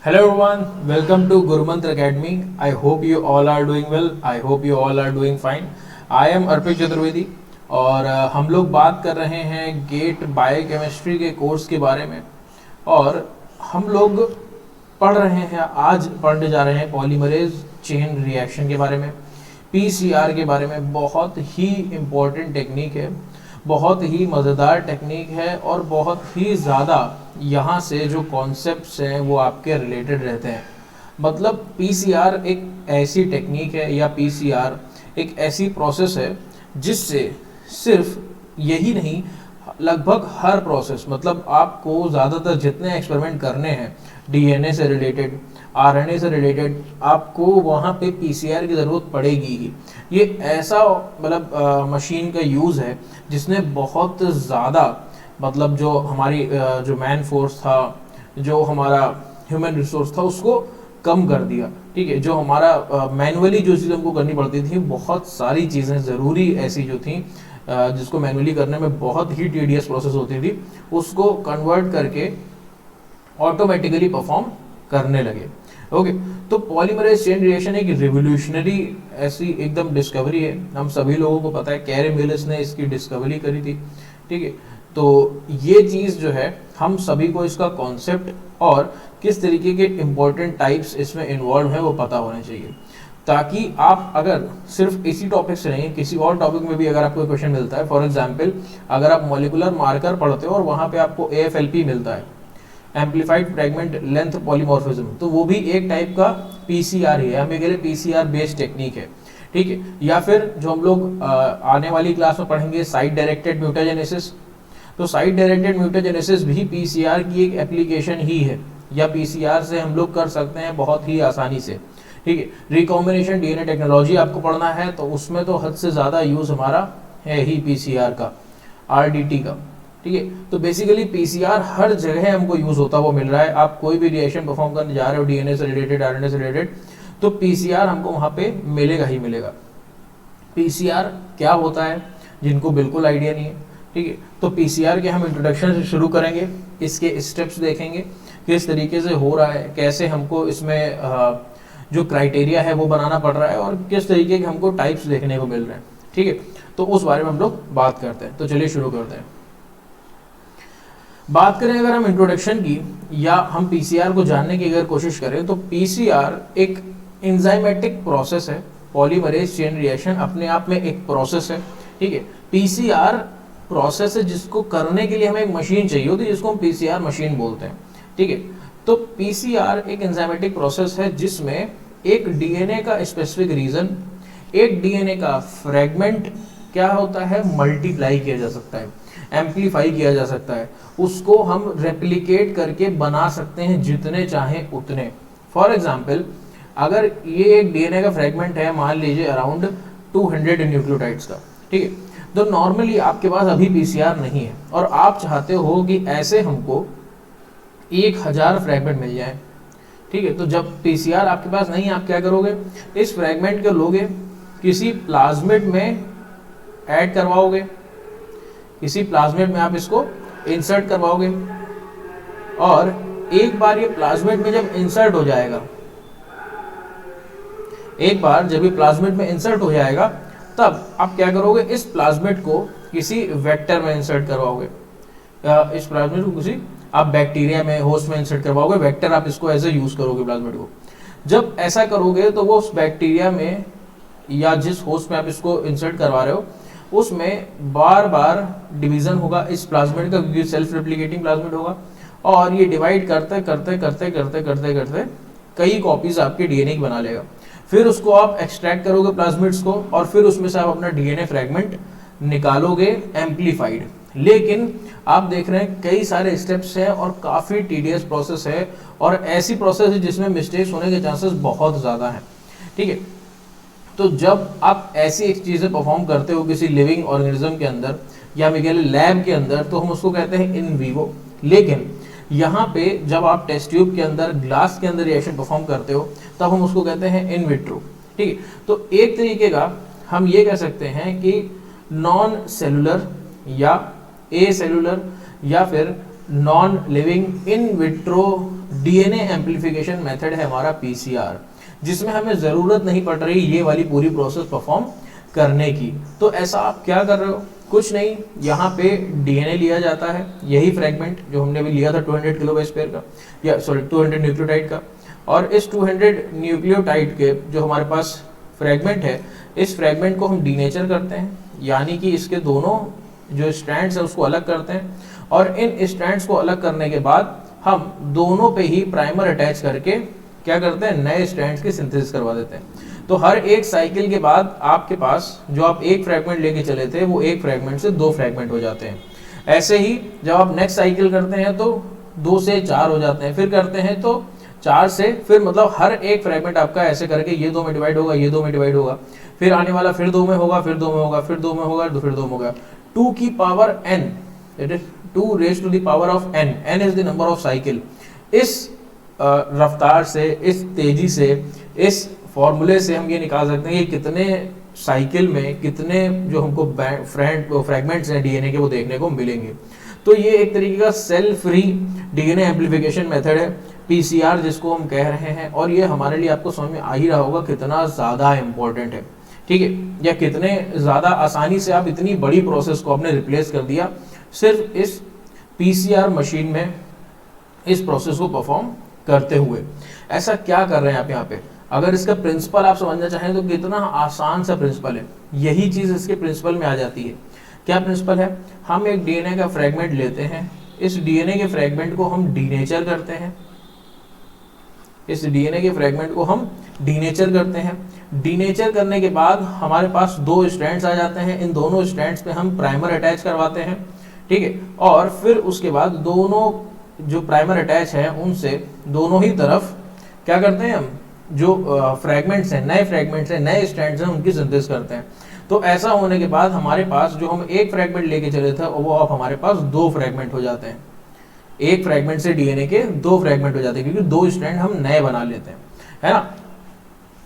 Hello everyone, welcome to Gurumantra Academy. I hope you all are doing well. I hope you all are doing fine. I am अर्पित चतुर्वेदी और हम लोग बात कर रहे हैं gate biochemistry के कोर्स के बारे में। और हम लोग पढ़ रहे हैं, आज पढ़ने जा रहे हैं पॉलीमरेज चेन रिएक्शन के बारे में, पीसीआर के बारे में। बहुत ही इम्पोर्टेंट टेक्निक है, बहुत ही मज़ेदार टेक्निक है और बहुत ही ज़्यादा यहाँ से जो कॉन्सेप्ट्स हैं वो आपके रिलेटेड रहते हैं। मतलब पीसीआर एक ऐसी टेक्निक है या पीसीआर एक ऐसी प्रोसेस है जिससे सिर्फ यही नहीं, लगभग हर प्रोसेस, मतलब आपको ज़्यादातर जितने एक्सपेरिमेंट करने हैं डीएनए से रिलेटेड, आरएनए से रिलेटेड, आपको वहाँ पे पीसीआर की ज़रूरत पड़ेगी ही। ये ऐसा मतलब मशीन का यूज़ है जिसने बहुत ज़्यादा, मतलब जो हमारी जो मैन फोर्स था, जो हमारा ह्यूमन रिसोर्स था, उसको कम कर दिया। ठीक है, जो हमारा मैनुअली जो चीज़ हमको करनी पड़ती थी, बहुत सारी चीज़ें ज़रूरी ऐसी जो थी जिसको मैनुअली करने में बहुत ही टीडियस प्रोसेस होती थी, उसको कन्वर्ट करके ऑटोमेटिकली परफॉर्म करने लगे। ओके, तो पॉलीमरेज चेन रिएक्शन एक रिवोल्यूशनरी ऐसी एकदम डिस्कवरी है। हम सभी लोगों को पता है कैरे मिलिस ने इसकी डिस्कवरी करी थी। ठीक है, तो ये चीज़ जो है हम सभी को इसका कॉन्सेप्ट और किस तरीके के इम्पोर्टेंट टाइप्स इसमें इन्वॉल्व है वो पता होना चाहिए, ताकि आप अगर सिर्फ इसी टॉपिक से नहीं, किसी और टॉपिक में भी अगर आपको क्वेश्चन मिलता है, फॉर एग्जांपल अगर आप मॉलिकुलर मार्कर पढ़ते हो और वहाँ पे आपको AFLP मिलता है, एम्पलीफाइड फ्रेगमेंट लेंथ पॉलीमॉर्फिज्म, तो वो भी एक टाइप का पीसीआर ही है, हमें के लिए पीसीआर बेस्ड टेक्निक है। ठीक है, या फिर जो हम लोग आने वाली क्लास में पढ़ेंगे साइट डायरेक्टेड म्यूटाजेनेसिस, तो साइट डायरेक्टेड म्यूटाजेनेसिस भी पीसीआर की एक एप्लीकेशन ही है, या पीसीआर से हम लोग कर सकते हैं बहुत ही आसानी से। ठीक है, रिकॉम्बिनेशन डीएनए टेक्नोलॉजी आपको पढ़ना है तो उसमें तो हद से ज़्यादा यूज़ हमारा है ही पीसीआर का, आरडीटी का। ठीक है, तो बेसिकली पीसीआर हर जगह हमको यूज़ होता हुआ मिल रहा है। आप कोई भी रिएक्शन परफॉर्म करने जा रहे हो डीएनए से रिलेटेड, आरएनए से रिलेटेड, तो पीसीआर हमको वहाँ पे मिलेगा ही मिलेगा। पीसीआर क्या होता है जिनको बिल्कुल आइडिया नहीं है, ठीक है, तो पीसीआर के हम इंट्रोडक्शन से शुरू करेंगे, इसके स्टेप्स देखेंगे किस तरीके से हो रहा है, कैसे हमको इसमें जो क्राइटेरिया है वो बनाना पड़ रहा है और किस तरीके के हमको टाइप्स देखने को मिल रहे हैं। ठीक है, तो उस बारे में हम लोग बात करते हैं। तो चलिए शुरू करते हैं। बात करें अगर हम इंट्रोडक्शन की या हम पीसीआर को जानने की अगर कोशिश करें, तो पीसीआर एक एंजाइमेटिक प्रोसेस है। पॉलीमरेज चेन रिएक्शन अपने आप में एक प्रोसेस है। ठीक है, पीसीआर प्रोसेस है जिसको करने के लिए हमें एक मशीन चाहिए होती है, जिसको हम पीसीआर मशीन बोलते हैं। ठीक है, तो पीसीआर एक एंजाइमेटिक प्रोसेस है जिसमें एक डीएनए का स्पेसिफिक रीजन, एक डीएनए का फ्रेगमेंट क्या होता है, मल्टीप्लाई किया जा सकता है, एम्पलीफाई किया जा सकता है, उसको हम रेप्लिकेट करके बना सकते हैं जितने चाहें उतने। फॉर एग्जाम्पल अगर ये एक डीएनए का फ्रेगमेंट है, मान लीजिए अराउंड 200 न्यूक्लियोटाइड्स का, ठीक है, तो नॉर्मली आपके पास अभी पीसीआर नहीं है और आप चाहते हो कि ऐसे हमको 1000 फ्रेगमेंट मिल जाए। ठीक है, तो जब पीसीआर आपके पास नहीं है, आप क्या करोगे, इस फ्रेगमेंट को लोगे, किसी प्लाज्मिड में ऐड करवाओगे, किसी प्लाज्मिड में आप इसको इंसर्ट करवाओगे, और एक बार ये प्लाज्मिड में जब इंसर्ट हो जाएगा, एक बार जब ये प्लाज्मिड में इंसर्ट हो जाएगा, तब आप क्या करोगे, इस प्लाज्मिड को किसी वेक्टर में इंसर्ट करवाओगे, इस प्लाज्मिड को किसी आप बैक्टीरिया में, होस्ट में इंसर्ट करवाओगे, वेक्टर आप इसको ऐसे यूज करोगे प्लाज्मिड को। जब ऐसा करोगे तो वो उस बैक्टीरिया में या जिस होस्ट में आप इसको इंसर्ट करवा रहे हो उसमें बार बार डिवीजन होगा इस प्लाज्मिड का, क्योंकि सेल्फ रेप्लिकेटिंग प्लाज्मिड होगा, और ये डिवाइड करते करते करते करते करते करते कई कॉपीज आपके डीएनए की बना लेगा। फिर उसको आप एक्सट्रैक्ट करोगे प्लाज्मिड्स को, और फिर उसमें से आप अपना डीएनए फ्रेगमेंट निकालोगे एम्पलीफाइड। लेकिन आप देख रहे हैं कई सारे स्टेप्स हैं और काफ़ी टीडियस प्रोसेस है, और ऐसी प्रोसेस है जिसमें मिस्टेक्स होने के चांसेस बहुत ज़्यादा हैं। ठीक है, तो जब आप ऐसी एक चीज़ें परफॉर्म करते हो किसी लिविंग ऑर्गेनिज्म के अंदर या लैब के अंदर, तो हम उसको कहते हैं इन वीवो। लेकिन यहाँ पे जब आप टेस्ट ट्यूब के अंदर, ग्लास के अंदर रिएक्शन परफॉर्म करते हो, तब हम उसको कहते हैं इन विट्रो। ठीक है, तो एक तरीके का हम ये कह सकते हैं कि नॉन सेलुलर या ए सेलुलर या फिर non living in vitro DNA amplification method है हमारा पीसीआर, जिसमें हमें जरूरत नहीं पड़ रही ये वाली पूरी प्रोसेस परफॉर्म करने की। तो ऐसा आप क्या कर रहे हो, कुछ नहीं, यहाँ पे डीएनए लिया जाता है, यही फ्रेगमेंट जो हमने अभी लिया था 200 किलो बेस पेयर का, या सॉरी 200 न्यूक्लियोटाइड का, और इस 200 न्यूक्लियोटाइड के जो हमारे पास फ्रेगमेंट है, इस फ्रेगमेंट को हम डीनेचर करते हैं, यानी कि इसके दोनों जो स्ट्रैंड्स है उसको अलग करते हैं, और इन स्ट्रैंड्स को अलग करने के बाद हम दोनों पे ही प्राइमर अटैच करके क्या करते हैं, नए स्ट्रैंड्स की सिंथेसिस करवा देते हैं। तो हर एक साइकिल के बाद आपके पास जो आप एक फ्रेगमेंट लेके चले थे वो एक फ्रेगमेंट से 2 फ्रेगमेंट हो जाते हैं। ऐसे ही जब आप नेक्स्ट साइकिल करते हैं तो 2 से 4 हो जाते हैं, फिर करते हैं तो 4 से, फिर मतलब हर एक फ्रेगमेंट आपका ऐसे करके ये 2 में डिवाइड होगा, ये 2 में डिवाइड होगा, फिर आने वाला फिर 2 में होगा, फिर 2 में होगा, फिर 2 में होगा, फिर 2 में होगा, 2 की power n, it is 2 raise to the power of n, n is the number of cycle. इस रफ्तार से, इस तेजी से, इस फॉर्मूले से हम ये निकाल सकते हैं कि कितने साइकिल में कितने जो हमको फ्रेगमेंट्स हैं डीएनए के वो देखने को मिलेंगे। तो ये एक तरीके का cell free DNA amplification method है पीसीआर जिसको हम कह रहे हैं, और ये हमारे लिए आपको समझ में आ ही रहा होगा कितना ज़्यादा इम्पोर्टेंट है, ठीक है, या कितने ज़्यादा आसानी से आप इतनी बड़ी प्रोसेस को आपने रिप्लेस कर दिया सिर्फ इस पीसीआर मशीन में इस प्रोसेस को परफॉर्म करते हुए। ऐसा क्या कर रहे हैं आप यहाँ पे, अगर इसका प्रिंसिपल आप समझना चाहें तो कितना आसान सा प्रिंसिपल है, यही चीज़ इसके प्रिंसिपल में आ जाती है। क्या प्रिंसिपल है, हम एक डीएनए का फ्रेगमेंट लेते हैं, इस डीएनए के फ्रेगमेंट को हम डीनेचर करते हैं, इस डीएनए के फ्रेगमेंट को हम डीनेचर करते हैं, डीनेचर करने के बाद हमारे पास 2 स्ट्रैंड्स आ जाते हैं, इन दोनों स्ट्रैंड्स पे हम प्राइमर अटैच करवाते हैं, ठीक है, और फिर उसके बाद दोनों जो प्राइमर अटैच है उनसे दोनों ही तरफ क्या करते हैं हम, जो फ्रेगमेंट्स हैं, नए फ्रेगमेंट्स हैं, नए स्ट्रैंड्स हैं, उनकी सिंथेसिस करते हैं। तो ऐसा होने के बाद हमारे पास जो हम एक फ्रेगमेंट लेके चले थे वो अब हमारे पास 2 फ्रेगमेंट हो जाते हैं, एक फ्रेगमेंट से डीएनए के 2 फ्रेगमेंट हो जाते हैं, क्योंकि 2 स्ट्रैंड हम नए बना लेते हैं, है ना।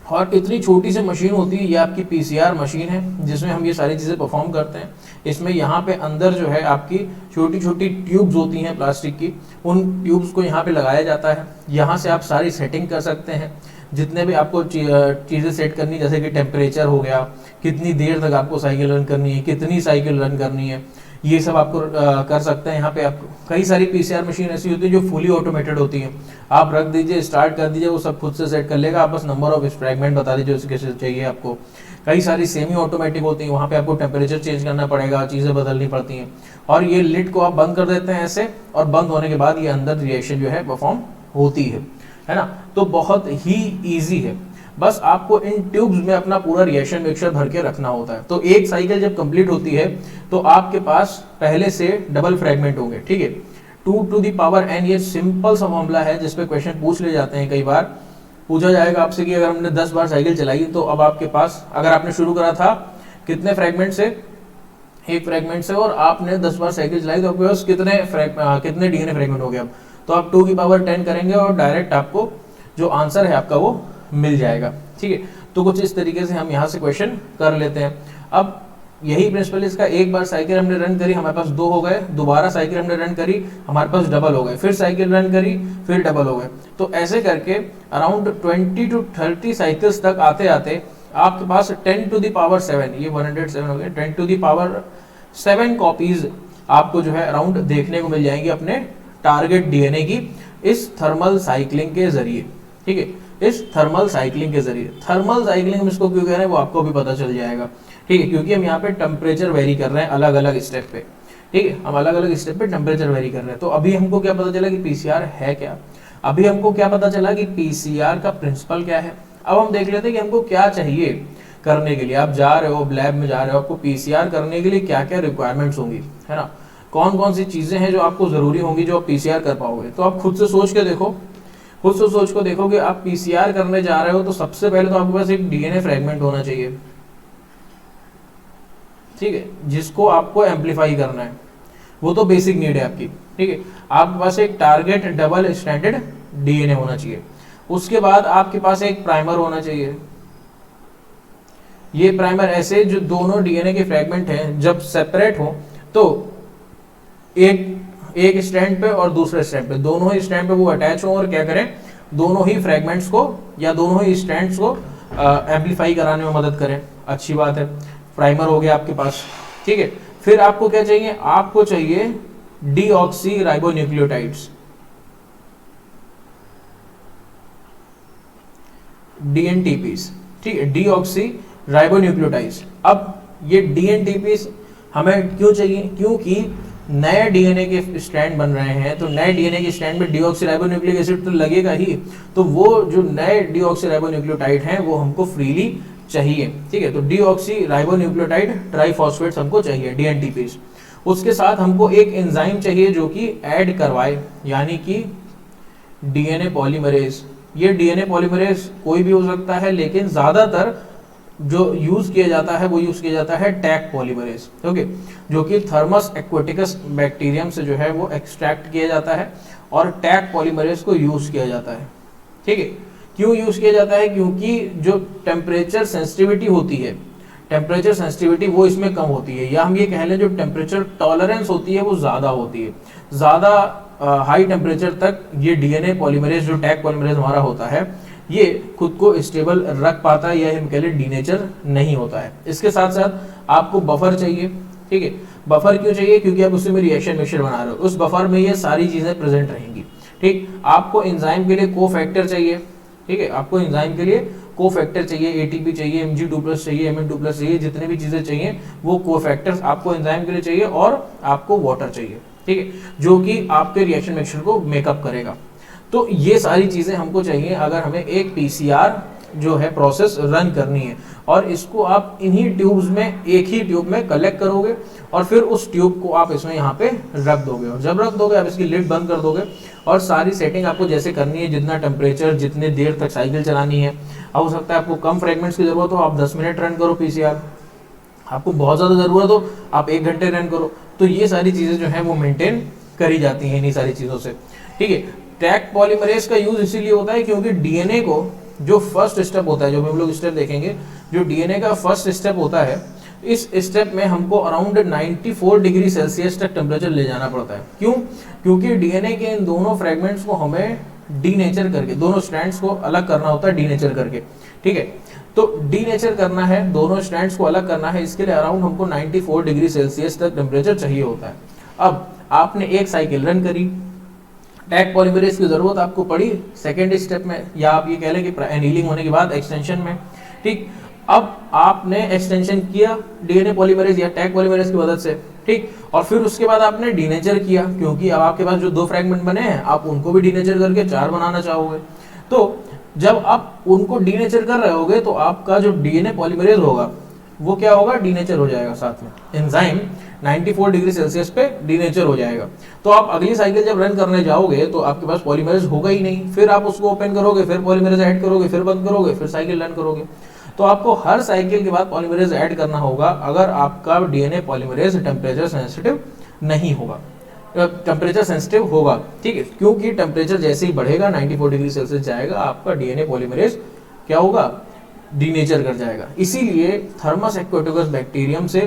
और इतनी छोटी सी मशीन होती है, ये आपकी पीसीआर मशीन है जिसमें हम ये सारी चीज़ें परफॉर्म करते हैं। इसमें यहाँ पे अंदर जो है आपकी छोटी छोटी ट्यूब्स होती हैं प्लास्टिक की, उन ट्यूब्स को यहाँ पे लगाया जाता है, यहाँ से आप सारी सेटिंग कर सकते हैं, जितने भी आपको चीज़ें सेट करनी, जैसे कि टेम्परेचर हो गया, कितनी देर तक आपको साइकिल रन करनी है, कितनी साइकिल रन करनी है, ये सब आपको कर सकते हैं। यहाँ पे आपको कई सारी पीसीआर मशीन ऐसी होती है जो फुली ऑटोमेटेड होती हैं, आप रख दीजिए, स्टार्ट कर दीजिए, वो सब खुद से सेट कर लेगा, आप बस नंबर ऑफ फ्रेगमेंट बता दीजिए उसके चाहिए आपको। कई सारी सेमी ऑटोमेटिक होती हैं, वहाँ पे आपको टेम्परेचर चेंज करना पड़ेगा, चीज़ें बदलनी पड़ती हैं, और ये लिड को आप बंद कर देते हैं ऐसे, और बंद होने के बाद ये अंदर रिएक्शन जो है परफॉर्म होती है ना। तो बहुत ही ईजी है, बस आपको इन ट्यूब्स में अपना पूरा रिएक्शन मिक्सचर भर के रखना होता है। तो एक साइकिल जब कंप्लीट होती है तो आपके पास पहले से डबल फ्रेगमेंट होंगे, ठीक है, 2 टू द पावर n, ये सिंपल सा मामला है जिसपे क्वेश्चन पूछ ले जाते हैं, कई बार पूछा जाएगा आपसे कि अगर हमने 10 बार साइकिल चलाई तो अब आपके पास, अगर आपने शुरू करा था कितने फ्रेगमेंट से, एक फ्रेगमेंट से, और आपने 10 बार साइकिल चलाई तो आपके पास कितने डीएनए फ्रेगमेंट हो गए, अब तो आप 2 की पावर 10 करेंगे और डायरेक्ट आपको जो आंसर है आपका वो मिल जाएगा, ठीक है। तो कुछ इस तरीके से हम यहाँ से क्वेश्चन कर लेते हैं। अब यही प्रिंसिपल इसका, एक बार साइकिल हमने रन करी, हमारे पास 2 हो गए, दोबारा साइकिल हमने रन करी, हमारे पास डबल हो गए, फिर साइकिल रन करी, फिर डबल हो गए। तो ऐसे करके अराउंड 20 to 30 साइकिल्स तक आते आते आपके पास 10 to the power 7, ये 107 हो गए, 10 to the power 7 कॉपीज आपको जो है अराउंड देखने को मिल जाएंगी अपने टारगेट डीएनए की, इस थर्मल साइक्लिंग के जरिए, ठीक है, इस थर्मल साइक्लिंग के जरिए। थर्मल साइक्लिंग हम इसको क्यों कह रहे हैं वो आपको भी पता चल जाएगा, ठीक है, क्योंकि हम यहाँ पे टेम्परेचर वेरी कर रहे हैं अलग अलग स्टेप पे, ठीक है, हम अलग अलग स्टेप पे टेम्परेचर वेरी कर रहे हैं। तो अभी हमको क्या पता चला कि पीसीआर है क्या, अभी हमको क्या पता चला कि पीसीआर का प्रिंसिपल क्या है। अब हम देख लेते हैं कि हमको क्या चाहिए करने के लिए। आप जा रहे हो लैब में, जा रहे हो, आपको पीसीआर करने के लिए क्या क्या रिक्वायरमेंट्स होंगी, है ना, कौन कौन सी चीजें हैं जो आपको जरूरी होंगी जो आप पीसीआर कर पाओगे। तो आप खुद से सोच के देखो, खुद से सोच को देखो कि आप पीसीआर करने जा रहे हो तो सबसे पहले तो आपके पास एक डीएनए फ्रेगमेंट होना चाहिए, ठीक है, जिसको आपको एम्पलीफाई करना है, वो तो बेसिक नीड है आपकी, ठीक है। आपके पास एक टारगेट डबल स्ट्रैंडेड डीएनए होना चाहिए, उसके बाद आपके पास एक प्राइमर होना चाहिए। ये प्राइमर ऐसे जो दोनों डीएनए के फ्रेगमेंट हैं जब सेपरेट हो तो एक एक स्टैंड पे और दूसरे स्टैंड पे, दोनों ही स्टैंड पे वो अटैच हो और क्या करें, दोनों ही फ्रेगमेंट्स को या दोनों ही स्टैंड्स को एम्पलीफाई कराने में मदद करें। अच्छी बात है, प्राइमर हो गया आपके पास। ठीक है, फिर आपको क्या चाहिए, आपको चाहिए डीऑक्सी राइबोन्यूक्लियोटाइड्स, डीएनटीपीस। ठीक है, डीऑक्सी राइबोन्यूक्लियोटाइड्स। अब ये डीएनटीपीस हमें क्यों चाहिए, क्योंकि नए डीएनए के स्ट्रैंड बन रहे हैं, तो नए डीएनए के स्ट्रैंड में डीऑक्सी राइबोन्यूक्लिक एसिड तो लगेगा ही, तो वो जो नए डीऑक्सी राइबोन्यूक्लियोटाइड हैं वो हमको फ्रीली चाहिए। ठीक है, तो डीऑक्सी राइबोन्यूक्लियोटाइड ट्राइफॉस्फेट्स हमको चाहिए, डीएनटीपीस। उसके साथ हमको एक एंजाइम चाहिए जो कि ऐड करवाए, यानी कि डीएनए पॉलीमरेज। ये डीएनए पॉलीमरेज कोई भी हो सकता है, लेकिन ज्यादातर जो यूज किया जाता है वो यूज किया जाता है टैक पॉलीमरेज। ओके, जो कि थर्मस एक्वेटिकस बैक्टीरियम से जो है वो एक्सट्रैक्ट किया जाता है और टैक पॉलीमरेज को यूज किया जाता है। ठीक है, क्यों यूज किया जाता है, क्योंकि जो टेम्परेचर सेंसिटिविटी होती है, टेम्परेचर सेंसिटिविटी वो इसमें कम होती है, या हम ये कह लें जो टेम्परेचर टॉलरेंस होती है वो ज़्यादा होती है। ज़्यादा हाई टेम्परेचर तक ये डीएनए पॉलीमरेज जो टैग पॉलीमरेज हमारा होता है ये खुद को स्टेबल रख पाता है, या हम कह लें डीनेचर नहीं होता है। इसके साथ साथ आपको बफर चाहिए। ठीक है, बफर क्यों चाहिए, क्योंकि आप उसमें रिएक्शन मिक्सचर बना रहे हो, उस बफर में ये सारी चीज़ें प्रेजेंट रहेंगी। ठीक, आपको एंजाइम के लिए कोफैक्टर चाहिए। ठीक है, आपको एंजाइम के लिए कोफैक्टर चाहिए, एटीपी चाहिए, Mg2+ चाहिए, Mn2+ चाहिए, जितने भी चीजें चाहिए वो कोफैक्टर्स आपको एंजाइम के लिए चाहिए, और आपको वाटर चाहिए। ठीक है, जो कि आपके रिएक्शन मिक्सचर को मेकअप करेगा। तो ये सारी चीजें हमको चाहिए अगर हमें एक पीसीआर जो है प्रोसेस रन करनी है, और इसको आप इन्हीं ट्यूब्स में, एक ही ट्यूब में कलेक्ट करोगे और फिर उस ट्यूब को आप इसमें यहाँ पे रख दोगे, और जब रख दोगे आप इसकी लिड बंद कर दोगे और सारी सेटिंग आपको जैसे करनी है, जितना टेम्परेचर, जितने देर तक साइकिल चलानी है। हो सकता है आपको कम फ्रेगमेंट्स की जरूरत हो, आप 10 मिनट रन करो पीसीआर, आपको बहुत ज़्यादा ज़रूरत हो आप 1 घंटे रन करो। तो ये सारी चीज़ें जो है वो मेंटेन करी जाती हैं इन्हीं सारी चीज़ों से। ठीक है, टैग पॉलीमरेज का यूज इसीलिए होता है क्योंकि डीएनए को जो फर्स्ट स्टेप होता है, जो हम लोग स्टेप देखेंगे, जो डीएनए का फर्स्ट स्टेप होता है, इस स्टेप में हमको अराउंड 94 डिग्री सेल्सियस तक टेम्परेचर ले जाना पड़ता है। क्यों, क्योंकि डीएनए के इन दोनों फ्रेगमेंट्स को हमें डीनेचर करके, दोनों स्ट्रैंड्स को अलग करना होता है डीनेचर करके। ठीक है, तो डीनेचर करना है, दोनों स्ट्रैंड्स को अलग करना है, इसके लिए अराउंड हमको 94 डिग्री सेल्सियस तक टेम्परेचर चाहिए होता है। अब आपने एक साइकिल रन करी, टैग पॉलीमरेज की जरूरत आपको पड़ी सेकेंड स्टेप में, या आप ये कह लें कि एनीलिंग होने के बाद एक्सटेंशन में। ठीक, अब आपने एक्सटेंशन किया डीएनए पॉलीमरेज या टैग पॉलीमरेज की मदद से। ठीक, और फिर उसके बाद आपने डीनेचर किया, क्योंकि अब आपके पास जो 2 फ्रेगमेंट बने हैं आप उनको भी डीनेचर करके 4 बनाना चाहोगे। तो जब आप उनको डीनेचर कर रहे होगे तो आपका जो डीएनए पॉलीमरेज होगा वो क्या होगा, डीनेचर हो जाएगा, साथ में एंजाइम 94 डिग्री सेल्सियस पे डीनेचर हो जाएगा। तो आप अगली साइकिल जब रन करने जाओगे तो आपके पास पॉलीमरेज होगा ही नहीं, फिर आप उसको ओपन करोगे, फिर पॉलीमरेज ऐड करोगे, फिर बंद करोगे, फिर साइकिल रन करोगे। तो आपको हर साइकिल के बाद पॉलीमरेज ऐड करना होगा अगर आपका डीएनए पॉलीमरेज टेम्परेचर सेंसिटिव नहीं होगा, टेम्परेचर सेंसिटिव होगा। ठीक है, क्योंकि टेम्परेचर जैसे ही बढ़ेगा 94 डिग्री सेल्सियस जाएगा, आपका डीएनए पॉलीमरेज क्या होगा, डीनेचर कर जाएगा। इसीलिए थर्मस एक्वेटिकस बैक्टीरियम से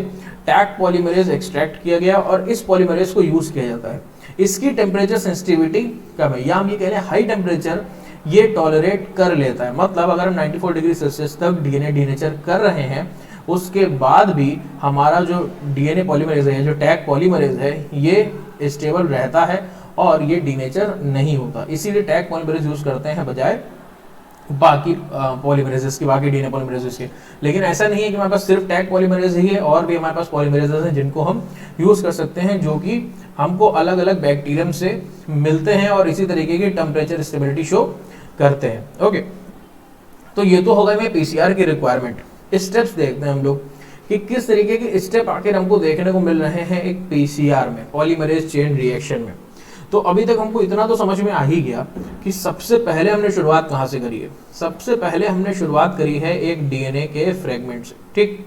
टैग पॉलीमरेज एक्सट्रैक्ट किया गया और इस पॉलीमरेज को यूज किया जाता है। इसकी टेम्परेचर सेंसिटिविटी कम है, या हम ये कह रहे हैं हाई टेम्परेचर ये टॉलरेट कर लेता है। मतलब अगर हम 94 डिग्री सेल्सियस तक डीएनए डीनेचर कर रहे हैं, उसके बाद भी हमारा जो डीएनए पॉलीमरेज है, जो टैग पॉलीमरेज है, ये स्टेबल रहता है और ये डीनेचर नहीं होता। इसीलिए टैग पॉलीमरेज यूज करते हैं बजाय बाकी पॉलीमरेजेस की, बाकी डीएनए पॉलीमरेजेस के। लेकिन ऐसा नहीं है कि हमारे पास सिर्फ टैग पॉलीमरेज ही है, और भी हमारे पास पॉलीमरेजेस हैं जिनको हम यूज कर सकते हैं, जो कि हमको अलग अलग बैक्टीरियम से मिलते हैं और इसी तरीके की टेम्परेचर स्टेबिलिटी शो करते हैं। ओके, तो ये तो हो गए में पीसीआर की रिक्वायरमेंट। स्टेप्स देखते हैं हम लोग कि किस तरीके के स्टेप आखिर हमको देखने को मिल रहे हैं एक पीसीआर में, पॉलीमरेज चेन रिएक्शन में। तो अभी तक हमको इतना तो समझ में आ ही गया कि सबसे पहले हमने शुरुआत कहाँ से करी है। सबसे पहले हमने शुरुआत करी है एक डीएनए के फ्रेगमेंट से। ठीक,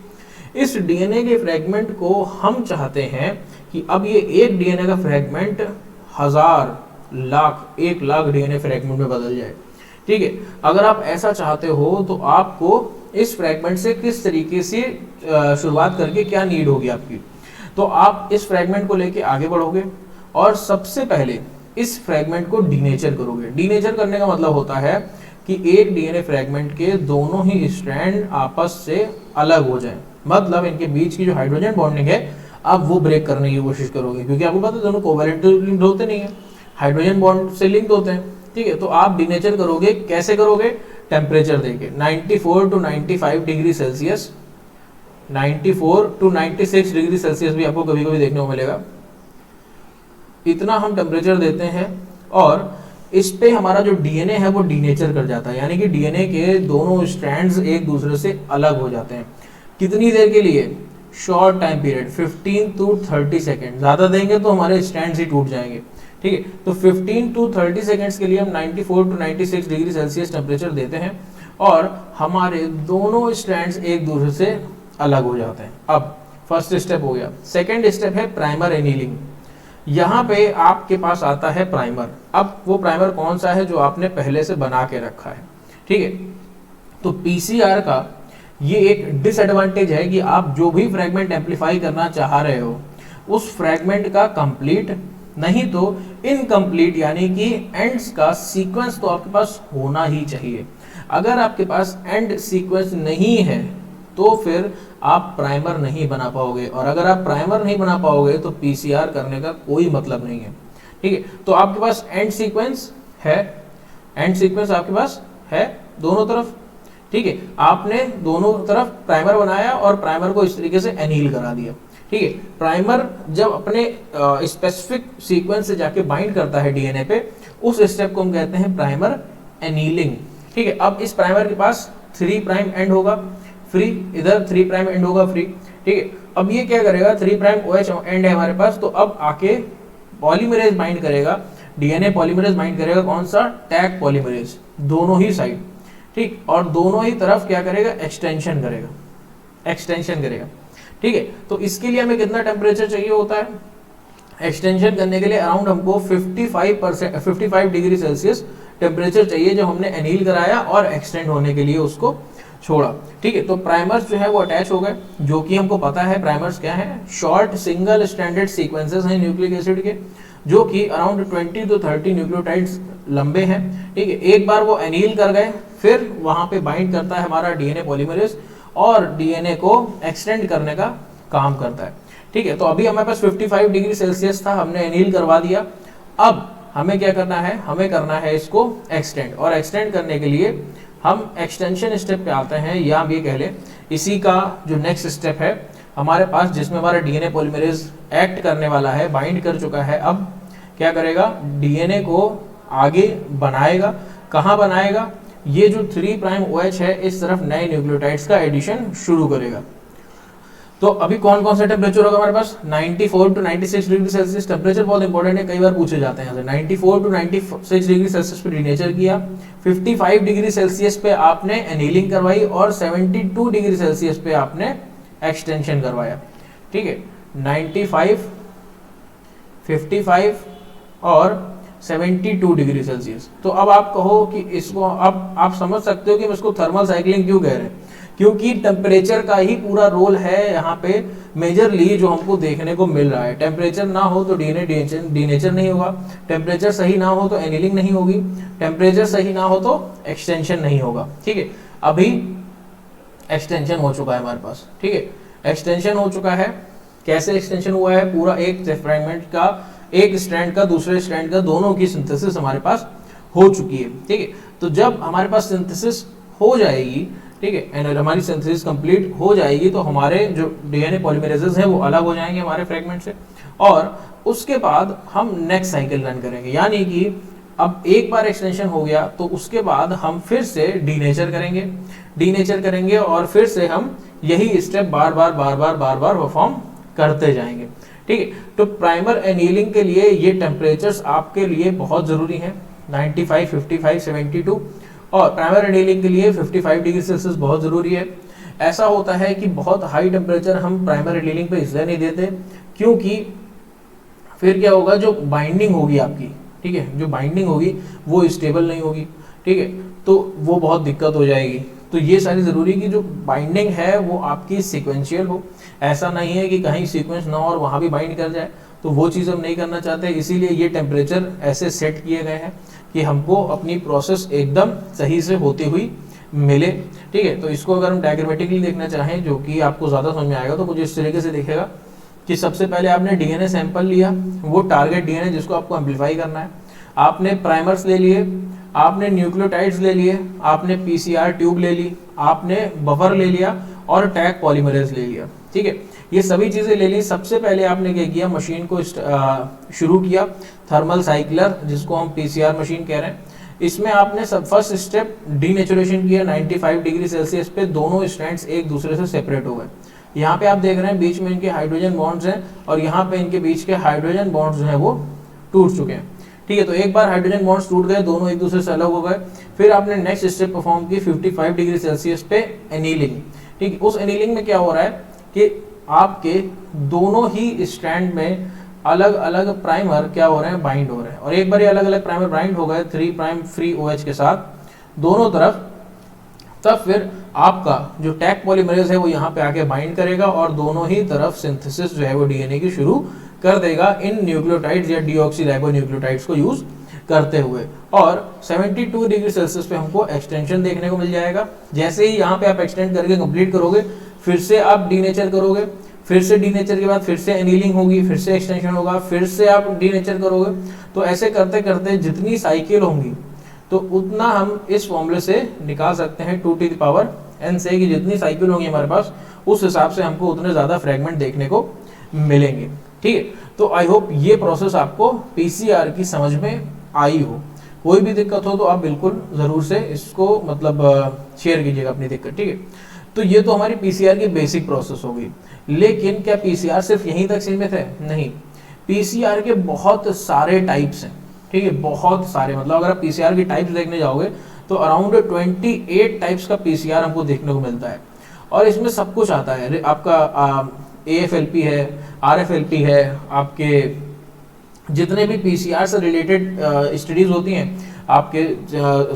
इस डीएनए के फ्रेगमेंट को हम चाहते हैं कि अब ये एक डीएनए का fragment 1000, lakh, 1 lakh DNA fragment में बदल जाए। ठीक है, अगर आप ऐसा चाहते हो तो आपको इस फ्रेगमेंट से किस तरीके से शुरुआत करके क्या नीड होगी आपकी। तो आप इस फ्रेगमेंट को लेके आगे बढ़ोगे और सबसे पहले इस फ्रेगमेंट को डीनेचर करोगे। डीनेचर करने का मतलब होता है कि एक डीएनए फ्रेगमेंट के दोनों ही स्ट्रैंड आपस से अलग हो जाएं, मतलब इनके बीच की जो हाइड्रोजन बॉन्डिंग है आप वो ब्रेक करने की कोशिश करोगे, क्योंकि आपको पता है दोनों कोवैलेंट लिंक्ड होते नहीं है, हाइड्रोजन बॉन्ड से लिंक्ड होते हैं। ठीक है, तो आप डीनेचर करोगे, कैसे करोगे? टेम्परेचर देके 94 to 95 degree Celsius, 94 to 96 degree Celsius भी आपको कभी कभी देखने को मिलेगा। इतना हम टेम्परेचर देते हैं और इस पे हमारा जो डीएनए है वो डीनेचर कर जाता है, यानी कि डीएनए के दोनों स्ट्रैंड्स एक दूसरे से अलग हो जाते हैं। कितनी देर के लिए? Short time period, 15 to 30 second. ज़्यादा देंगे तो हमारे स्ट्रैंड्स ही टूट जाएंगे। ठीक है, तो 15 टू 30 सेकेंड्स के लिए हम 94 टू 96 डिग्री सेल्सियस टेम्परेचर देते हैं और हमारे दोनों स्ट्रैंड्स एक दूसरे से अलग हो जाते हैं। अब फर्स्ट स्टेप हो गया। सेकेंड स्टेप है प्राइमर एनीलिंग। यहाँ पे आपके पास आता है प्राइमर। अब वो प्राइमर कौन सा है? जो आपने पहले से बना के रखा है। ठीक है, तो पीसीआर का ये एक डिसएडवांटेज है कि आप जो भी फ्रेगमेंट एम्पलीफाई करना चाह रहे हो उस फ्रेगमेंट का कंप्लीट नहीं तो इनकम्प्लीट यानी कि एंड्स का सीक्वेंस तो आपके पास होना ही चाहिए। अगर आपके पास एंड सीक्वेंस नहीं है तो फिर आप प्राइमर नहीं बना पाओगे, और अगर आप प्राइमर नहीं बना पाओगे तो पीसीआर करने का कोई मतलब नहीं है। ठीक है, तो आपके पास एंड सीक्वेंस है, एंड सीक्वेंस आपके पास है दोनों तरफ। ठीक है, आपने दोनों तरफ प्राइमर बनाया और प्राइमर को इस तरीके से एनील करा दिया। ठीक है, प्राइमर जब अपने स्पेसिफिक सीक्वेंस से जाके बाइंड करता है डीएनए पे, उस स्टेप को हम कहते हैं प्राइमर एनीलिंग। ठीक है, अब इस प्राइमर के पास 3 प्राइम एंड होगा फ्री, इधर 3 प्राइम एंड होगा फ्री। ठीक है, अब ये क्या करेगा? 3 प्राइम OH एंड है हमारे पास, तो अब आके पॉलीमरेज बाइंड करेगा, डीएनए पॉलीमरेज बाइंड करेगा। कौन सा? टैग पॉलीमरेज, दोनों ही साइड। ठीक, और दोनों ही तरफ क्या करेगा? एक्सटेंशन करेगा, एक्सटेंशन करेगा। ठीक है, तो इसके लिए हमें कितना टेम्परेचर चाहिए होता है? एक्सटेंशन करने के लिए अराउंड हमको 55 डिग्री सेल्सियस टेम्परेचर चाहिए, जब हमने एनील कराया और एक्सटेंड होने के लिए उसको छोड़ा। ठीक है, तो प्राइमर्स जो है वो अटैच हो गए, जो कि हमको पता है प्राइमर्स क्या है? शॉर्ट सिंगल स्ट्रैंडेड सीक्वेंसेस हैं न्यूक्लिक एसिड के, जो कि अराउंड 20 टू 30 न्यूक्लियोटाइड्स लंबे हैं। ठीक है, एक बार वो एनील कर गए फिर वहां पे बाइंड करता है हमारा डीएनए पॉलीमरेज और डीएनए को एक्सटेंड करने का काम करता है। ठीक है, तो अभी हमारे पास 55 डिग्री सेल्सियस था, हमने एनील करवा दिया। अब हमें क्या करना है? हमें करना है इसको एक्सटेंड, और एक्सटेंड करने के लिए हम एक्सटेंशन स्टेप पे आते हैं, या हम ये कह लें इसी का जो नेक्स्ट स्टेप है हमारे पास, जिसमें हमारा डीएनए पॉलीमरेज एक्ट करने वाला है, बाइंड कर चुका है। अब क्या करेगा? डीएनए को आगे बनाएगा। कहाँ बनाएगा? ये जो 3 प्राइम OH है इस तरफ नए न्यूक्लियोटाइड्स का एडिशन शुरू करेगा। तो अभी कौन कौन सा टेम्परेचर होगा हमारे पास? 94 टू 96 डिग्री सेल्सियस। टेम्परेचर बहुत इंपॉर्टेंट है, कई बार पूछे जाते हैं। 94 टू 96 डिग्री सेल्सियस पे डीनेचर किया, 55 डिग्री सेल्सियस पे आपने एनीलिंग करवाई और 72 डिग्री सेल्सियस पे आपने एक्सटेंशन करवाया। ठीक है, 95, 55 और 72 डिग्री सेल्सियस। तो अब आप कहो कि इसको, अब आप समझ सकते हो कि हम इसको थर्मल साइक्लिंग क्यों कह रहे हैं, क्योंकि टेम्परेचर का ही पूरा रोल है यहाँ पे मेजरली जो हमको देखने को मिल रहा है। टेम्परेचर ना हो तो डीएनए डीनेचर नहीं होगा, टेम्परेचर सही ना हो तो एनीलिंग नहीं होगी, टेम्परेचर सही ना हो तो एक्सटेंशन नहीं होगा। ठीक है, अभी एक्सटेंशन हो चुका है हमारे पास। ठीक है, एक्सटेंशन हो चुका है। कैसे एक्सटेंशन हुआ है? पूरा एक फ्रेगमेंट का, एक स्ट्रैंड का दूसरे स्ट्रैंड का, दोनों की सिंथेसिस हमारे पास हो चुकी है। ठीक है, तो जब हमारे पास सिंथेसिस हो जाएगी, ठीक है, एंड हमारी सिंथेसिस कंप्लीट हो जाएगी, तो हमारे जो डीएनए पॉलीमरेजेस हैं वो अलग हो जाएंगे हमारे फ्रेगमेंट से, और उसके बाद हम नेक्स्ट साइकिल रन करेंगे। यानी कि अब एक बार एक्सटेंशन हो गया तो उसके बाद हम फिर से डीनेचर करेंगे और फिर से हम यही स्टेप बार बार परफॉर्म करते जाएंगे। ठीक है, तो प्राइमर एनीलिंग के लिए ये टेम्परेचर्स आपके लिए बहुत ज़रूरी हैं, 95, 55, 72, और प्राइमर एनीलिंग के लिए 55 डिग्री सेल्सियस बहुत ज़रूरी है। ऐसा होता है कि बहुत हाई टेम्परेचर हम प्राइमर एनीलिंग पे इसलिए नहीं देते क्योंकि फिर क्या होगा, जो बाइंडिंग होगी आपकी, ठीक है, जो बाइंडिंग होगी वो स्टेबल नहीं होगी। ठीक है, तो वो बहुत दिक्कत हो जाएगी। तो ये सारी ज़रूरी कि जो बाइंडिंग है वो आपकी सीक्वेंशियल हो, ऐसा नहीं है कि कहीं सीक्वेंस ना हो और वहाँ भी बाइंड कर जाए। तो वो चीज़ हम नहीं करना चाहते, इसीलिए ये टेम्परेचर ऐसे सेट किए गए हैं कि हमको अपनी प्रोसेस एकदम सही से होती हुई मिले। ठीक है, तो इसको अगर हम डायग्रामेटिकली देखना चाहें जो कि आपको ज़्यादा समझ में आएगा, तो मुझे इस तरीके से दिखेगा कि सबसे पहले आपने डीएनए सैंपल लिया, वो टारगेट डीएनए जिसको आपको एम्पलीफाई करना है, आपने प्राइमर्स ले लिए, आपने न्यूक्लियोटाइड्स ले लिए, आपने पीसीआर ट्यूब ले ली, आपने बफर ले लिया और टैग पॉलीमरेज ले लिया। ठीक है, ये सभी चीज़ें ले ली। सबसे पहले आपने क्या किया, मशीन को शुरू किया, थर्मल साइक्लर जिसको हम पीसीआर मशीन कह रहे हैं। इसमें आपने सब फर्स्ट स्टेप डीनेचुरेशन किया 95 डिग्री सेल्सियस पे, दोनों स्ट्रैंड्स एक दूसरे से सेपरेट हो गए। यहाँ पे आप देख रहे हैं बीच में इनके हाइड्रोजन बॉन्ड्स हैं और यहाँ पे इनके बीच के हाइड्रोजन बॉन्ड्स जो हैं वो टूट चुके हैं। ठीक है, तो एक बार हाइड्रोजन बॉन्ड्स टूट गए, दोनों एक दूसरे से अलग हो गए। फिर आपने नेक्स्ट स्टेप परफॉर्म की 55 डिग्री सेल्सियस पे एनीलिंग। ठीक है, उस एनीलिंग में क्या हो रहा है कि आपके दोनों ही स्ट्रैंड में अलग अलग प्राइमर क्या हो रहे हैं, बाइंड हो रहे हैं। और एक बार ये अलग अलग प्राइमर बाइंड हो गए 3' फ्री OH के साथ दोनों तरफ, तब फिर आपका जो टैग पॉलीमरेज है वो यहाँ पे आके बाइंड करेगा और दोनों ही तरफ सिंथेसिस जो है वो डीएनए की शुरू कर देगा इन न्यूक्लियोटाइड्स या डीऑक्सीराइबोन्यूक्लियोटाइड्स को यूज करते हुए। और 72 डिग्री सेल्सियस पे हमको एक्सटेंशन देखने को मिल जाएगा। जैसे ही यहाँ पे आप एक्सटेंड करके कंप्लीट करोगे, फिर से आप डीनेचर करोगे, फिर से डीनेचर के बाद फिर से एनीलिंग होगी, फिर से एक्सटेंशन होगा, फिर से आप डीनेचर करोगे। तो ऐसे करते करते जितनी साइकिल होंगी तो उतना हम इस फॉर्मूले से निकाल सकते हैं 2n से, कि जितनी साइकिल होंगी हमारे पास उस हिसाब से हमको उतने ज़्यादा फ्रेगमेंट देखने को मिलेंगे। ठीक है, तो आई होप ये प्रोसेस आपको पीसीआर की समझ में आई हो। कोई भी दिक्कत हो तो आप बिल्कुल ज़रूर से इसको मतलब शेयर कीजिएगा अपनी दिक्कत। ठीक है, तो ये तो हमारी पीसीआर की बेसिक प्रोसेस हो गई। लेकिन क्या पीसीआर सिर्फ यहीं तक सीमित है? नहीं, पीसीआर के बहुत सारे टाइप्स हैं। ठीक है, बहुत सारे, मतलब अगर आप पीसीआर की टाइप्स देखने जाओगे तो अराउंड 28 टाइप्स का पीसीआर हमको देखने को मिलता है। और इसमें सब कुछ आता है, आपका AFLP है, RFLP है, आपके जितने भी पीसीआर से रिलेटेड स्टडीज होती हैं, आपके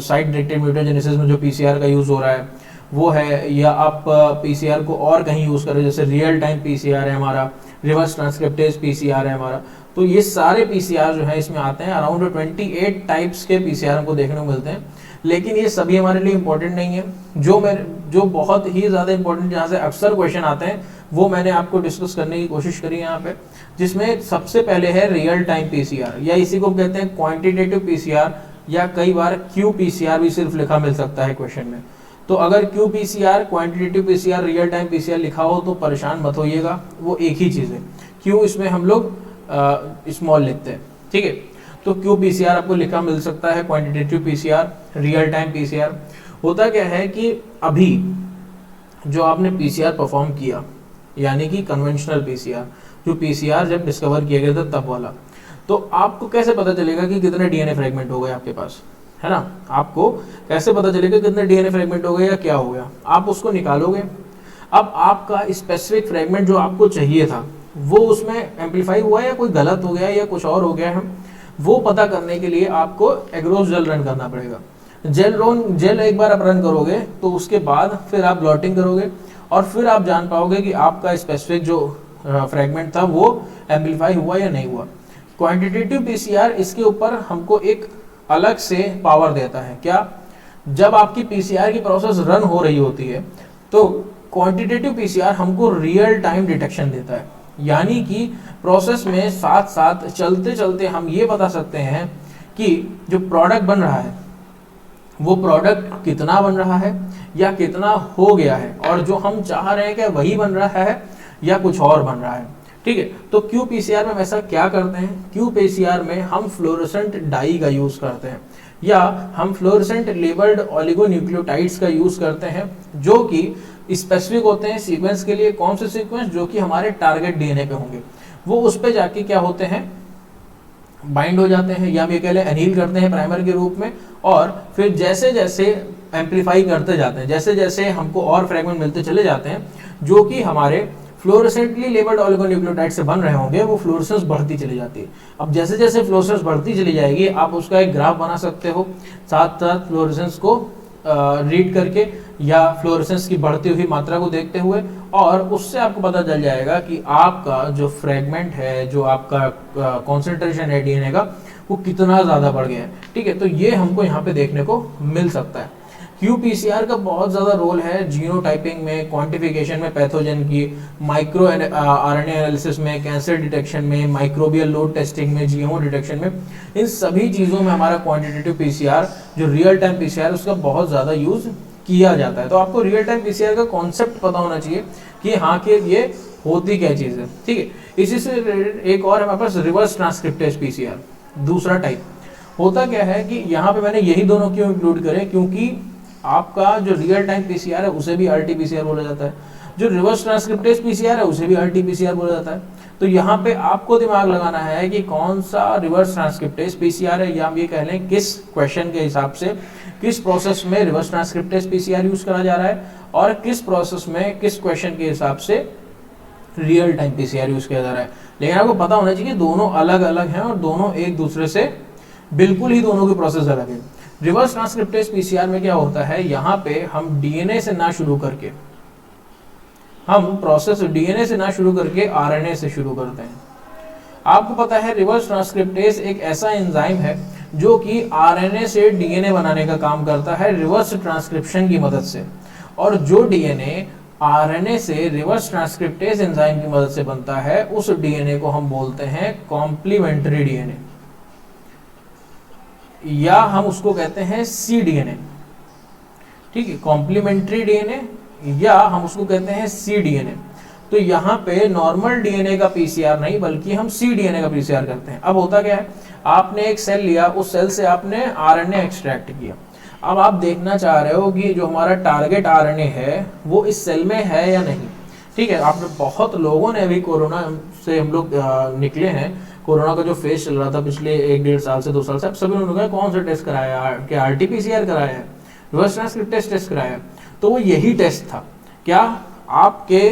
साइट डायरेक्टेड म्यूटेजेनेसिस में जो पीसीआर का यूज़ हो रहा है वो है, या आप पीसीआर को और कहीं यूज़ करें, जैसे रियल टाइम पीसीआर है हमारा, रिवर्स ट्रांसक्रिप्टेज पीसीआर है हमारा। तो ये सारे पीसीआर जो है इसमें आते हैं। अराउंड 28 टाइप्स के पीसीआर हमको देखने को मिलते हैं, लेकिन ये सभी हमारे लिए इंपॉर्टेंट नहीं है। जो बहुत ही ज़्यादा इंपॉर्टेंट, जहाँ से अक्सर क्वेश्चन आते हैं, वो मैंने आपको डिस्कस करने की कोशिश करी यहाँ पे, जिसमें सबसे पहले है रियल टाइम पीसीआर, या इसी को कहते हैं क्वांटिटेटिव पीसीआर, या कई बार QPCR भी सिर्फ लिखा मिल सकता है क्वेश्चन में। तो अगर QPCR, quantitative PCR, real time PCR लिखा हो तो परेशान मत होइएगा, वो एक ही चीज़ है। क्यू इसमें हम लोग स्मॉल लिखते हैं। ठीक है, तो QPCR आपको लिखा मिल सकता है, quantitative PCR, real time PCR. होता क्या है कि अभी जो आपने पीसीआर परफॉर्म किया, यानी कि कन्वेंशनल पीसीआर, जो पीसीआर जब डिस्कवर किया गया था तब वाला, तो आपको कैसे पता चलेगा कि कितने डीएनए फ्रेगमेंट हो गए आपके पास, है ना? आपको कैसे पता चलेगा कितने डीएनए फ्रेगमेंट हो गए या क्या हो गया? आप उसको निकालोगे। अब आपका स्पेसिफिक फ्रेगमेंट जो आपको चाहिए था वो उसमें एम्पलीफाई हुआ या कोई गलत हो गया या कुछ और हो गया है, वो पता करने के लिए आपको एग्रोस जेल रन करना पड़ेगा। जेल एक बार आप रन करोगे तो उसके बाद फिर आप ब्लॉटिंग करोगे और फिर आप जान पाओगे कि आपका स्पेसिफिक जो फ्रेगमेंट था वो एम्पलीफाई हुआ या नहीं हुआ। क्वांटिटेटिव पीसीआर इसके ऊपर हमको एक अलग से पावर देता है। क्या? जब आपकी पीसीआर की प्रोसेस रन हो रही होती है तो क्वांटिटेटिव पीसीआर हमको रियल टाइम डिटेक्शन देता है, यानी कि प्रोसेस में साथ साथ चलते चलते हम ये बता सकते हैं कि जो प्रोडक्ट बन रहा है वो प्रोडक्ट कितना बन रहा है या कितना हो गया है, और जो हम चाह रहे हैं कि वही बन रहा है या कुछ और बन रहा है। ठीक है, तो QPCR में वैसा क्या करते हैं? QPCR में हम फ्लोरोसेंट डाई का यूज़ करते हैं, या हम फ्लोरोसेंट लेबल्ड ओलिगोन्यूक्लियोटाइड्स का यूज़ करते हैं, जो कि स्पेसिफिक होते हैं सीक्वेंस के लिए। कौन से सीक्वेंस? जो कि हमारे टारगेट डीएनए पे होंगे। वो उस पे जाके क्या होते हैं, बाइंड हो जाते हैं, या हम ये कह लें एनील करते हैं प्राइमर के रूप में, और फिर जैसे जैसे एम्पलीफाई करते जाते हैं, जैसे जैसे हमको और फ्रेगमेंट मिलते चले जाते हैं जो कि हमारे फ्लोरोसेंटली लेबल्ड ओलिगोन्यूक्लियोटाइड से बन रहे होंगे, वो फ्लोरोसेंस बढ़ती चली जाती है। अब जैसे जैसे फ्लोरोसेंस बढ़ती चली जाएगी आप उसका एक ग्राफ बना सकते हो, साथ साथ फ्लोरोसेंस को रीड करके या फ्लोरोसेंस की बढ़ती हुई मात्रा को देखते हुए, और उससे आपको पता चल जाएगा कि आपका जो फ्रेगमेंट है, जो आपका कॉन्सेंट्रेशन है डीएनए का, वो कितना ज़्यादा बढ़ गया है। ठीक है, तो ये हमको यहाँ पे देखने को मिल सकता है। qPCR का बहुत ज़्यादा रोल है जीनोटाइपिंग में, क्वांटिफिकेशन में पैथोजन की, माइक्रो आरएनए एनालिसिस में, कैंसर डिटेक्शन में, माइक्रोबियल लोड टेस्टिंग में, जीएमओ डिटेक्शन में। इन सभी चीज़ों में हमारा क्वांटिटेटिव पीसीआर, जो रियल टाइम पीसीआर, उसका बहुत ज़्यादा यूज़ किया जाता है। तो आपको रियल टाइम पीसीआर का कॉन्सेप्ट पता होना चाहिए कि हाँ कि ये होती क्या चीज़ है। ठीक है, इसी से एक और हमारे पास रिवर्स ट्रांसक्रिप्टेज पीसीआर, दूसरा टाइप। होता क्या है कि यहाँ पे मैंने यही दोनों क्यों इंक्लूड करें, क्योंकि आपका जो रियल टाइम पीसीआर है उसे भी आरटीपीसीआर बोला जाता है, जो रिवर्स ट्रांसक्रिप्टेज पीसीआर है उसे भी आरटीपीसीआर बोला जाता है। तो यहाँ पे आपको दिमाग लगाना है कि कौन सा रिवर्स ट्रांसक्रिप्टेज पीसीआर है, या हम ये कह लें किस क्वेश्चन के हिसाब से, किस प्रोसेस में रिवर्स ट्रांसक्रिप्टेज पीसीआर यूज करा जा रहा है, और किस प्रोसेस में, किस क्वेश्चन के हिसाब से रियल टाइम पीसीआर यूज किया जा रहा है। लेकिन आपको पता होना चाहिए दोनों अलग अलग हैं और दोनों एक दूसरे से बिल्कुल ही, दोनों की प्रोसेस अलग है। रिवर्स ट्रांसक्रिप्टेज पीसीआर में क्या होता है, यहाँ पे हम डीएनए से ना शुरू करके, हम प्रोसेस डीएनए से ना शुरू करके आरएनए से शुरू करते हैं। आपको पता है रिवर्स ट्रांसक्रिप्टेज एक ऐसा एंजाइम है जो कि आरएनए से डीएनए बनाने का काम करता है रिवर्स ट्रांसक्रिप्शन की मदद से, और जो डीएनए आरएनए से रिवर्स ट्रांसक्रिप्टेज एंजाइम की मदद से बनता है, उस डीएनए को हम बोलते हैं कॉम्प्लीमेंट्री डीएनए, या हम उसको कहते हैं cDNA। ठीक है, कॉम्प्लीमेंट्री डीएनए, या हम उसको कहते हैं cDNA। तो यहाँ पे नॉर्मल डीएनए का पीसीआर नहीं, बल्कि हम cDNA का पीसीआर करते हैं। अब होता क्या है, आपने एक सेल लिया, उस सेल से आपने आरएनए एक्सट्रैक्ट किया। अब आप देखना चाह रहे हो कि जो हमारा टारगेट आरएनए है वो इस सेल में है या नहीं। ठीक है, आपने बहुत लोगों ने, अभी कोरोना से हम लोग निकले हैं, कोरोना का जो फेज चल रहा था पिछले 1-1.5 साल से 2 साल से, अब सभी लोगों ने कौन सा टेस्ट कराया, क्या आरटीपीसीआर कराया है, रिवर्स ट्रांसक्रिप्टेज टेस्ट कराया है। तो वो यही टेस्ट था, क्या आपके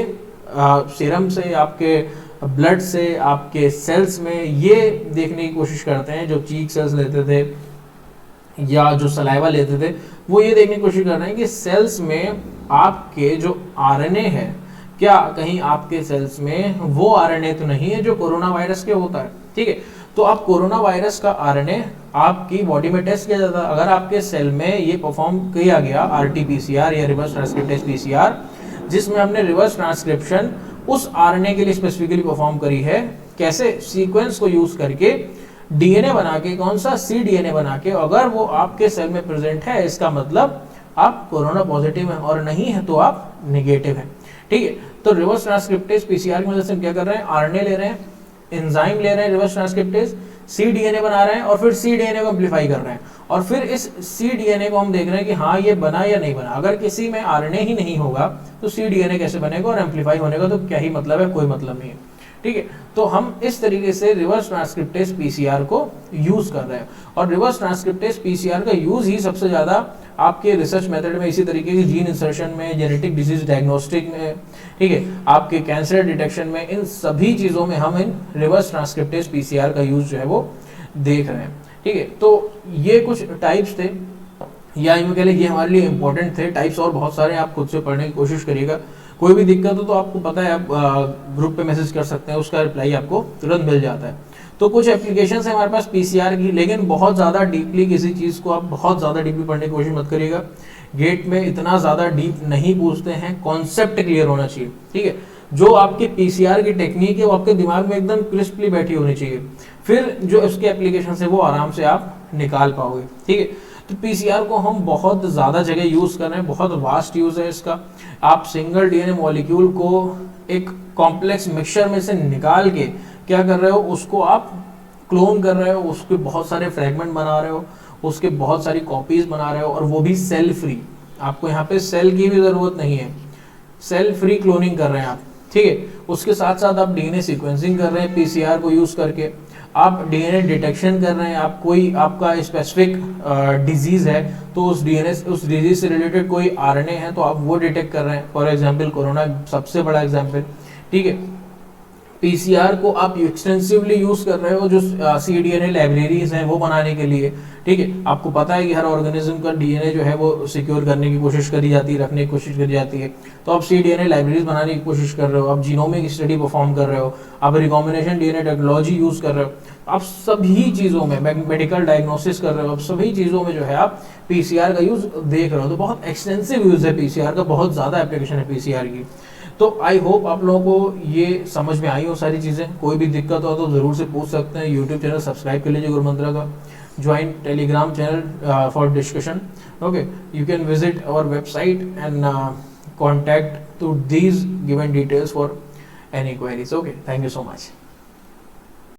सीरम से, आपके ब्लड से, आपके सेल्स में ये देखने की कोशिश करते हैं, जो चीक सेल्स लेते थे या जो सलाइवा लेते थे, वो ये देखने की कोशिश कर रहे हैं कि सेल्स में आपके जो आरएनए है, क्या कहीं आपके सेल्स में वो आरएनए तो नहीं है जो कोरोना वायरस के होता है। ठीक है, तो आप कोरोना वायरस का आरएनए आपकी बॉडी में टेस्ट किया जाता है। अगर आपके सेल में ये परफॉर्म किया गया आरटीपीसीआर या रिवर्स ट्रांसक्रिप्टेज पीसीआर, जिसमें हमने रिवर्स ट्रांसक्रिप्शन उस आरएनए के लिए स्पेसिफिकली परफॉर्म करी है, कैसे, सीक्वेंस को यूज करके डीएनए बना के, कौन सा, cDNA बना के, अगर वो आपके सेल में प्रेजेंट है, इसका मतलब आप कोरोना पॉजिटिव हैं, और नहीं है तो आप नेगेटिव हैं। ठीक है, तो रिवर्स ट्रांसक्रिप्टेज पीसीआर की मदद से हम क्या कर रहे हैं, आरएनए ले रहे हैं, एंजाइम ले रहे हैं रिवर्स ट्रांसक्रिप्टेज, cDNA बना रहे हैं, और फिर cDNA को एम्पलीफाई कर रहे हैं, और फिर इस cDNA को हम देख रहे हैं कि हाँ ये बना या नहीं बना। अगर किसी में आरएनए ही नहीं होगा तो cDNA कैसे बनेगा, और एम्पलीफाई होने का तो क्या ही मतलब है, कोई मतलब नहीं है। ठीक है, तो हम इस तरीके से रिवर्स ट्रांसक्रिप्टेज पीसीआर को यूज कर रहे हैं, और रिवर्स ट्रांसक्रिप्टेज पीसीआर का यूज ही सबसे ज्यादा आपके रिसर्च मेथड में, इसी तरीके की जीन इंसर्शन में, जेनेटिक डिजीज डायग्नोस्टिक में, ठीक है, आपके कैंसर डिटेक्शन में, इन सभी चीजों में हम इन रिवर्स ट्रांसक्रिप्टेज पीसीआर का यूज जो है वो देख रहे हैं। ठीक है, तो ये कुछ टाइप्स थे, या यूँ कह लें ये हमारे लिए इंपॉर्टेंट थे। टाइप्स और बहुत सारे, आप खुद से पढ़ने की कोशिश करिएगा। कोई भी दिक्कत हो तो आपको पता है, आप ग्रुप पे मैसेज कर सकते हैं, उसका रिप्लाई आपको तुरंत मिल जाता है। तो कुछ एप्लीकेशंस है हमारे पास पीसीआर की, लेकिन बहुत ज़्यादा डीपली किसी चीज़ को आप बहुत ज़्यादा डीपली पढ़ने की कोशिश मत करिएगा। गेट में इतना ज़्यादा डीप नहीं पूछते हैं, कॉन्सेप्ट क्लियर होना चाहिए। ठीक है, जो आपके पीसीआर की टेक्निक है वो आपके दिमाग में एकदम क्रिस्पली बैठी होनी चाहिए, फिर जो उसके एप्लीकेशन है वो आराम से आप निकाल पाओगे। ठीक है, तो पीसीआर को हम बहुत ज़्यादा जगह यूज़ कर रहे हैं, बहुत वास्ट यूज़ है इसका। आप सिंगल डीएनए मॉलिक्यूल को एक कॉम्प्लेक्स मिक्सचर में से निकाल के क्या कर रहे हो, उसको आप क्लोन कर रहे हो, उसके बहुत सारे फ्रेगमेंट बना रहे हो, उसके बहुत सारी कॉपीज बना रहे हो, और वो भी सेल फ्री। आपको यहाँ पे सेल की भी ज़रूरत नहीं है, सेल फ्री क्लोनिंग कर रहे हैं आप। ठीक है, उसके साथ साथ आप डीएनए सीक्वेंसिंग कर रहे हैं पीसीआर को यूज़ करके, आप डीएनए डिटेक्शन कर रहे हैं। आप कोई आपका स्पेसिफिक डिजीज़ है तो उस डिजीज से रिलेटेड कोई आरएनए है तो आप वो डिटेक्ट कर रहे हैं। फॉर एग्जांपल कोरोना सबसे बड़ा एग्जांपल। ठीक है, पीसीआर को आप एक्सटेंसिवली यूज कर रहे हो जो cDNA लाइब्रेरीज हैं वो बनाने के लिए, ठीक है। आपको पता है कि हर ऑर्गेनिज्म का डीएनए जो है वो सिक्योर करने की कोशिश करी जाती है, रखने की कोशिश करी जाती है। तो आप cDNA लाइब्रेरीज बनाने की कोशिश कर रहे हो, आप जीनोमिक स्टडी परफॉर्म कर रहे हो, आप रिकॉम्बिनेशन डीएनए टेक्नोलॉजी यूज कर रहे हो, आप सभी चीज़ों में मेडिकल डायग्नोसिस कर रहे हो, आप सभी चीज़ों में जो है आप पीसीआर का यूज देख रहे हो। तो बहुत एक्सटेंसिव यूज है पीसीआर का, बहुत ज़्यादा एप्लीकेशन है पीसीआर की। तो आई होप आप लोगों को ये समझ में आई हो सारी चीज़ें। कोई भी दिक्कत हो तो ज़रूर से पूछ सकते हैं। यूट्यूब चैनल सब्सक्राइब कर लीजिए गुरुमंत्रा का, join Telegram channel for discussion. Okay, you can visit our website and contact to these given details for any queries. Okay, thank you so much.